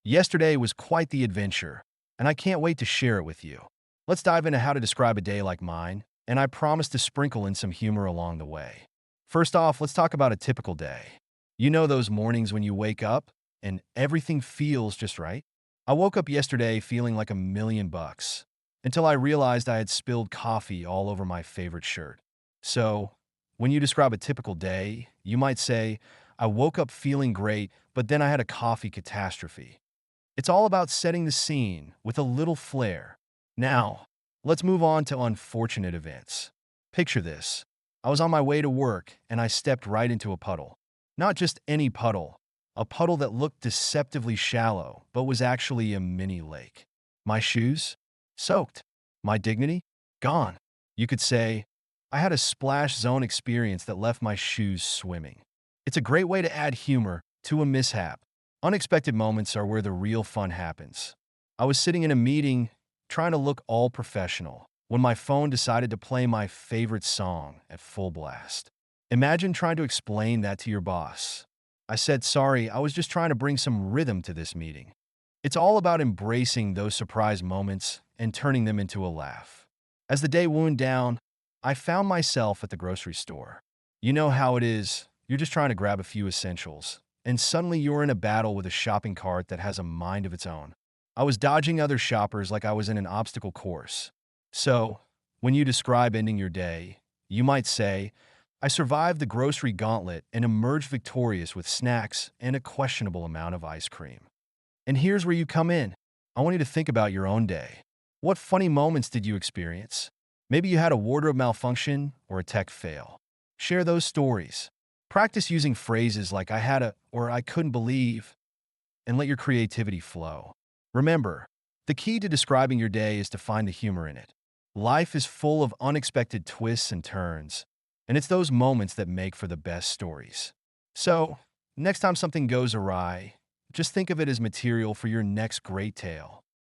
Yesterday was quite the adventure, and I can't wait to share it with you. Let's dive into how to describe a day like mine, and I promise to sprinkle in some humor along the way. First off, let's talk about a typical day. You know those mornings when you wake up and everything feels just right? I woke up yesterday feeling like $1,000,000 until I realized I had spilled coffee all over my favorite shirt. So, when you describe a typical day, you might say, I woke up feeling great, but then I had a coffee catastrophe. It's all about setting the scene with a little flair. Now, let's move on to unfortunate events. Picture this. I was on my way to work and I stepped right into a puddle. Not just any puddle, a puddle that looked deceptively shallow but was actually a mini lake. My shoes? Soaked. My dignity? Gone. You could say, I had a splash zone experience that left my shoes swimming. It's a great way to add humor to a mishap. Unexpected moments are where the real fun happens. I was sitting in a meeting, trying to look all professional, when my phone decided to play my favorite song at full blast. Imagine trying to explain that to your boss. I said, sorry, I was just trying to bring some rhythm to this meeting. It's all about embracing those surprise moments and turning them into a laugh. As the day wound down, I found myself at the grocery store. You know how it is, you're just trying to grab a few essentials, and suddenly you're in a battle with a shopping cart that has a mind of its own. I was dodging other shoppers like I was in an obstacle course. So, when you describe ending your day, you might say, I survived the grocery gauntlet and emerged victorious with snacks and a questionable amount of ice cream. And here's where you come in. I want you to think about your own day. What funny moments did you experience? Maybe you had a wardrobe malfunction or a tech fail. Share those stories. Practice using phrases like I had a or I couldn't believe, and let your creativity flow. Remember, the key to describing your day is to find the humor in it. Life is full of unexpected twists and turns, and it's those moments that make for the best stories. So, next time something goes awry, just think of it as material for your next great tale.